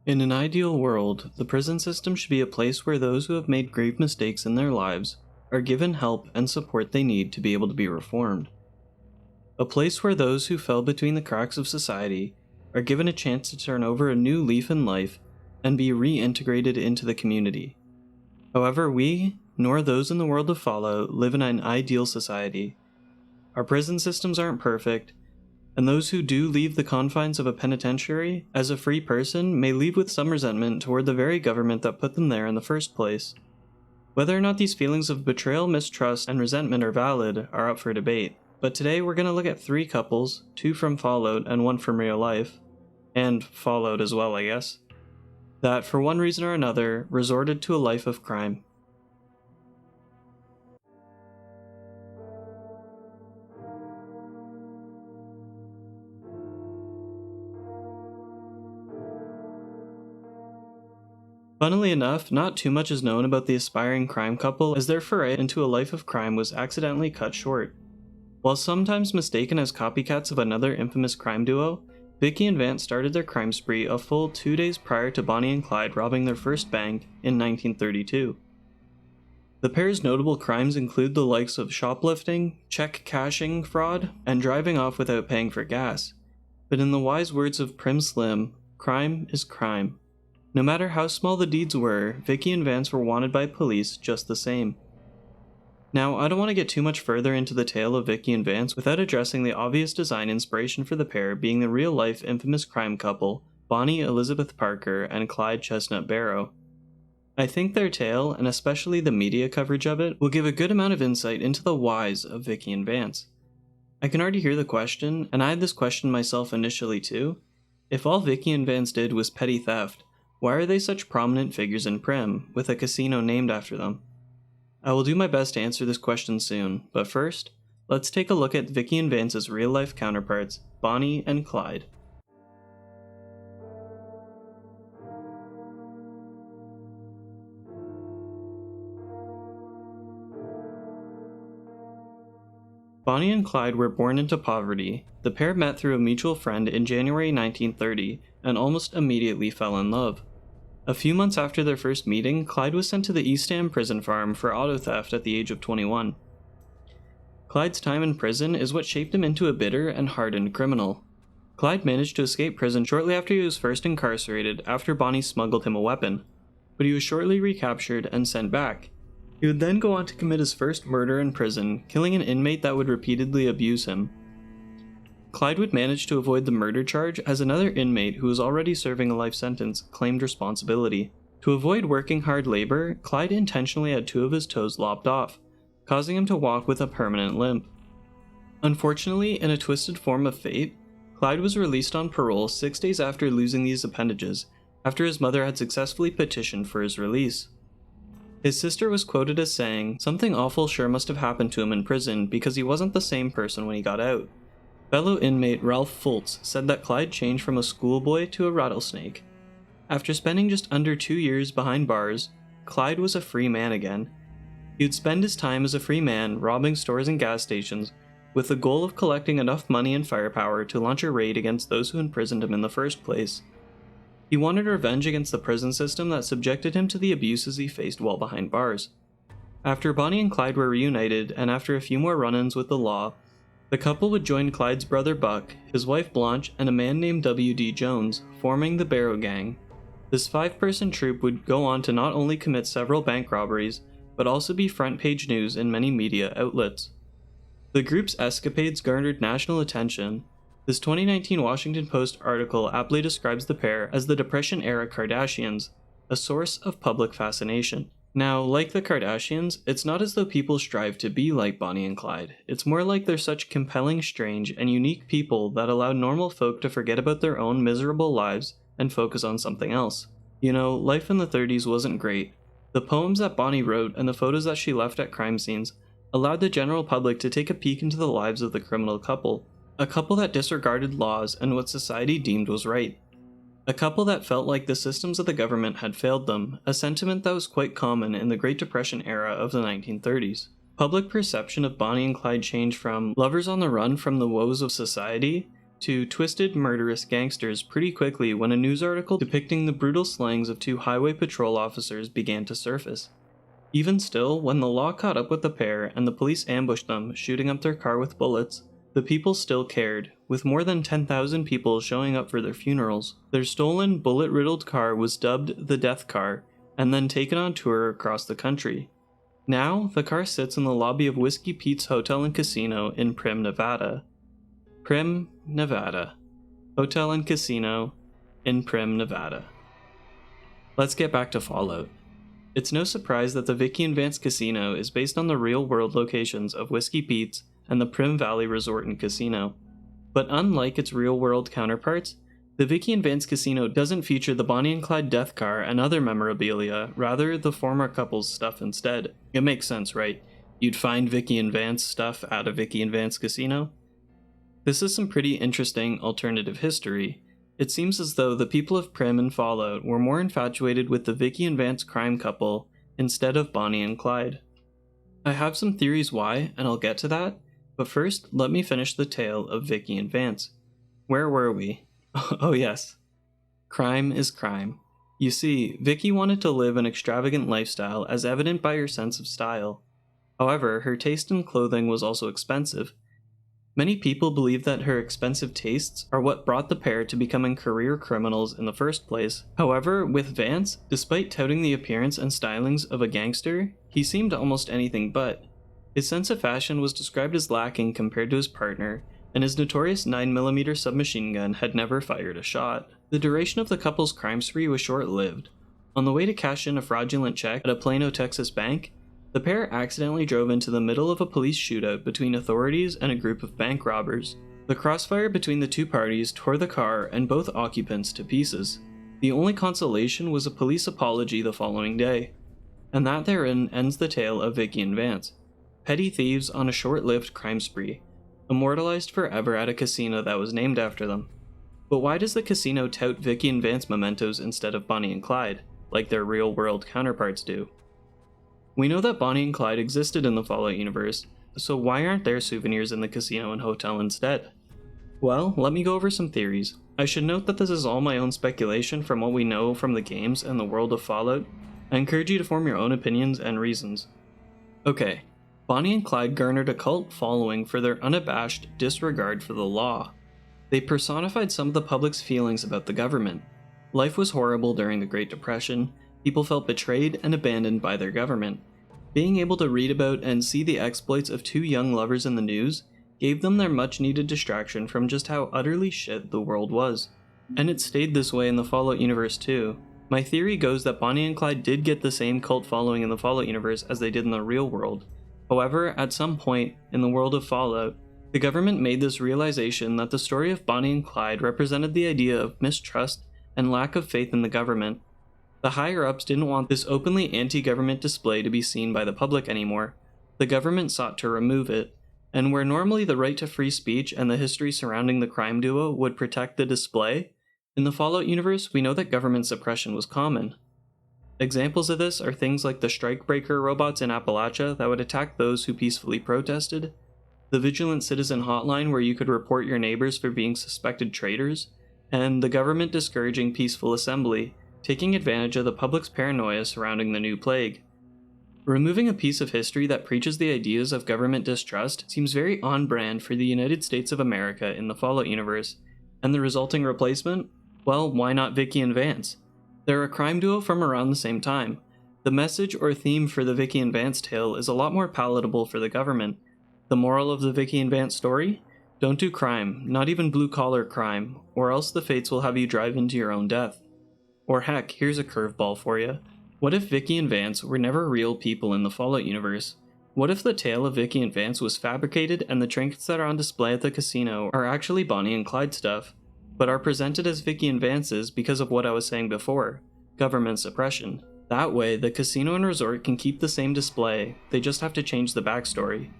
In an ideal world, the prison system should be a place where those who have made grave mistakes in their lives are given help and support they need to be able to be reformed. A place where those who fell between the cracks of society are given a chance to turn over a new leaf in life and be reintegrated into the community. However, we, nor those in the world to follow, live in an ideal society. Our prison systems aren't perfect, and those who do leave the confines of a penitentiary as a free person may leave with some resentment toward the very government that put them there in the first place. Whether or not these feelings of betrayal, mistrust, and resentment are valid are up for debate, but today we're going to look at 3 couples, 2 from Fallout and 1 from real life, and Fallout as well, I guess, that for one reason or another resorted to a life of crime. Funnily enough, not too much is known about the aspiring crime couple as their foray into a life of crime was accidentally cut short. While sometimes mistaken as copycats of another infamous crime duo, Vikki and Vance started their crime spree a full 2 days prior to Bonnie and Clyde robbing their first bank in 1932. The pair's notable crimes include the likes of shoplifting, check cashing fraud, and driving off without paying for gas. But in the wise words of Primm Slim, crime is crime. No matter how small the deeds were, Vikki and Vance were wanted by police just the same. Now, I don't want to get too much further into the tale of Vikki and Vance without addressing the obvious design inspiration for the pair being the real-life infamous crime couple, Bonnie Elizabeth Parker and Clyde Chestnut Barrow. I think their tale, and especially the media coverage of it, will give a good amount of insight into the whys of Vikki and Vance. I can already hear the question, and I had this question myself initially too. If all Vikki and Vance did was petty theft, why are they such prominent figures in Primm, with a casino named after them? I will do my best to answer this question soon, but first, let's take a look at Vikki and Vance's real-life counterparts, Bonnie and Clyde. Bonnie and Clyde were born into poverty. The pair met through a mutual friend in January 1930 and almost immediately fell in love. A few months after their first meeting, Clyde was sent to the East Ham prison farm for auto theft at the age of 21. Clyde's time in prison is what shaped him into a bitter and hardened criminal. Clyde managed to escape prison shortly after he was first incarcerated after Bonnie smuggled him a weapon, but he was shortly recaptured and sent back. He would then go on to commit his first murder in prison, killing an inmate that would repeatedly abuse him. Clyde would manage to avoid the murder charge as another inmate who was already serving a life sentence claimed responsibility. To avoid working hard labor, Clyde intentionally had 2 of his toes lopped off, causing him to walk with a permanent limp. Unfortunately, in a twisted form of fate, Clyde was released on parole 6 days after losing these appendages, after his mother had successfully petitioned for his release. His sister was quoted as saying, "Something awful sure must have happened to him in prison because he wasn't the same person when he got out." Fellow inmate Ralph Fultz said that Clyde changed from a schoolboy to a rattlesnake. After spending just under 2 years behind bars, Clyde was a free man again. He would spend his time as a free man robbing stores and gas stations with the goal of collecting enough money and firepower to launch a raid against those who imprisoned him in the first place. He wanted revenge against the prison system that subjected him to the abuses he faced while behind bars. After Bonnie and Clyde were reunited, and after a few more run-ins with the law, the couple would join Clyde's brother Buck, his wife Blanche, and a man named W.D. Jones, forming the Barrow Gang. This 5-person troupe would go on to not only commit several bank robberies, but also be front-page news in many media outlets. The group's escapades garnered national attention. This 2019 Washington Post article aptly describes the pair as the Depression-era Kardashians, a source of public fascination. Now, like the Kardashians, it's not as though people strive to be like Bonnie and Clyde. It's more like they're such compelling, strange, and unique people that allow normal folk to forget about their own miserable lives and focus on something else. You know, life in the 30s wasn't great. The poems that Bonnie wrote and the photos that she left at crime scenes allowed the general public to take a peek into the lives of the criminal couple. A couple that disregarded laws and what society deemed was right. A couple that felt like the systems of the government had failed them, a sentiment that was quite common in the Great Depression era of the 1930s. Public perception of Bonnie and Clyde changed from lovers on the run from the woes of society to twisted, murderous gangsters pretty quickly when a news article depicting the brutal slayings of two highway patrol officers began to surface. Even still, when the law caught up with the pair and the police ambushed them, shooting up their car with bullets, the people still cared, with more than 10,000 people showing up for their funerals. Their stolen, bullet-riddled car was dubbed the Death Car, and then taken on tour across the country. Now, the car sits in the lobby of Whiskey Pete's Hotel and Casino in Primm, Nevada. Primm, Nevada. Hotel and Casino in Primm, Nevada. Let's get back to Fallout. It's no surprise that the Vicky and Vance Casino is based on the real-world locations of Whiskey Pete's and the Primm Valley Resort and Casino. But unlike its real-world counterparts, the Vicky and Vance Casino doesn't feature the Bonnie and Clyde death car and other memorabilia, rather the former couple's stuff instead. It makes sense, right? You'd find Vicky and Vance stuff at a Vicky and Vance Casino? This is some pretty interesting alternative history. It seems as though the people of Primm and Fallout were more infatuated with the Vicky and Vance crime couple instead of Bonnie and Clyde. I have some theories why, and I'll get to that, but first, let me finish the tale of Vicky and Vance. Where were we? Oh yes. Crime is crime. You see, Vicky wanted to live an extravagant lifestyle as evident by her sense of style. However, her taste in clothing was also expensive. Many people believe that her expensive tastes are what brought the pair to becoming career criminals in the first place. However, with Vance, despite touting the appearance and stylings of a gangster, he seemed almost anything but. His sense of fashion was described as lacking compared to his partner, and his notorious 9mm submachine gun had never fired a shot. The duration of the couple's crime spree was short-lived. On the way to cash in a fraudulent check at a Plano, Texas bank, the pair accidentally drove into the middle of a police shootout between authorities and a group of bank robbers. The crossfire between the two parties tore the car and both occupants to pieces. The only consolation was a police apology the following day. And that therein ends the tale of Vicky and Vance. Petty thieves on a short-lived crime spree, immortalized forever at a casino that was named after them. But why does the casino tout Vicky and Vance mementos instead of Bonnie and Clyde, like their real-world counterparts do? We know that Bonnie and Clyde existed in the Fallout universe, so why aren't their souvenirs in the casino and hotel instead? Well, let me go over some theories. I should note that this is all my own speculation from what we know from the games and the world of Fallout. I encourage you to form your own opinions and reasons. Okay, Bonnie and Clyde garnered a cult following for their unabashed disregard for the law. They personified some of the public's feelings about the government. Life was horrible during the Great Depression. People felt betrayed and abandoned by their government. Being able to read about and see the exploits of two young lovers in the news gave them their much-needed distraction from just how utterly shit the world was. And it stayed this way in the Fallout universe too. My theory goes that Bonnie and Clyde did get the same cult following in the Fallout universe as they did in the real world. However, at some point in the world of Fallout, the government made this realization that the story of Bonnie and Clyde represented the idea of mistrust and lack of faith in the government. The higher-ups didn't want this openly anti-government display to be seen by the public anymore. The government sought to remove it, and where normally the right to free speech and the history surrounding the crime duo would protect the display, in the Fallout universe we know that government suppression was common. Examples of this are things like the strikebreaker robots in Appalachia that would attack those who peacefully protested, the Vigilant Citizen Hotline where you could report your neighbors for being suspected traitors, and the government discouraging peaceful assembly, taking advantage of the public's paranoia surrounding the new plague. Removing a piece of history that preaches the ideas of government distrust seems very on-brand for the United States of America in the Fallout universe, and the resulting replacement? Well, why not Vicky and Vance? They're a crime duo from around the same time. The message or theme for the Vicky and Vance tale is a lot more palatable for the government. The moral of the Vicky and Vance story? Don't do crime, not even blue-collar crime, or else the fates will have you drive into your own death. Or heck, here's a curveball for you. What if Vicky and Vance were never real people in the Fallout universe? What if the tale of Vicky and Vance was fabricated and the trinkets that are on display at the casino are actually Bonnie and Clyde stuff, but are presented as Vicky and Vance's because of what I was saying before, government suppression? That way, the casino and resort can keep the same display, they just have to change the backstory.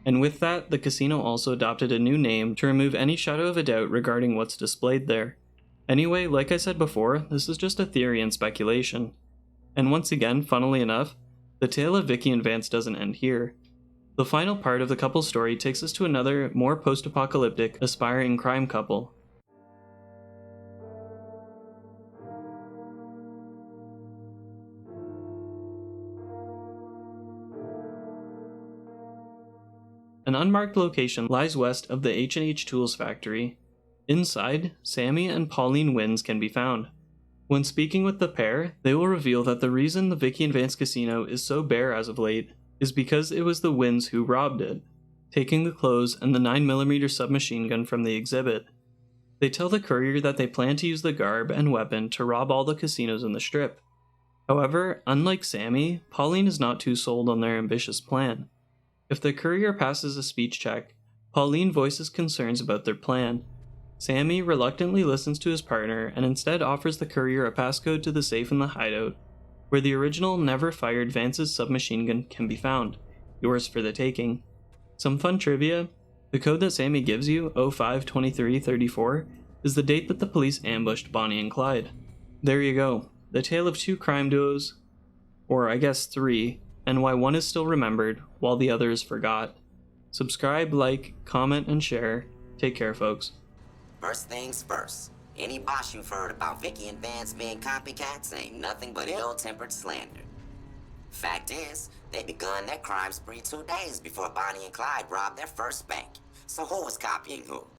And with that, the casino also adopted a new name to remove any shadow of a doubt regarding what's displayed there. Anyway, like I said before, this is just a theory and speculation. And once again, funnily enough, the tale of Vicky and Vance doesn't end here. The final part of the couple's story takes us to another, more post-apocalyptic, aspiring crime couple. An unmarked location lies west of the H&H Tools factory. Inside, Sammy and Pauline Wins can be found. When speaking with the pair, they will reveal that the reason the Vicky and Vance casino is so bare as of late is because it was the Wins who robbed it, taking the clothes and the 9mm submachine gun from the exhibit. They tell the courier that they plan to use the garb and weapon to rob all the casinos in the strip. However, unlike Sammy, Pauline is not too sold on their ambitious plan. If the courier passes a speech check, Pauline voices concerns about their plan. Sammy reluctantly listens to his partner and instead offers the courier a passcode to the safe in the hideout, where the original never-fired Vance's submachine gun can be found, yours for the taking. Some fun trivia: the code that Sammy gives you, 052334, is the date that the police ambushed Bonnie and Clyde. There you go, the tale of two crime duos, or I guess three, and why one is still remembered while the other is forgot. Subscribe, like, comment, and share. Take care, folks. First things first, any bosh you've heard about Vicky and Vance being copycats ain't nothing but ill-tempered slander. Fact is, they begun their crime spree 2 days before Bonnie and Clyde robbed their first bank. So who was copying who?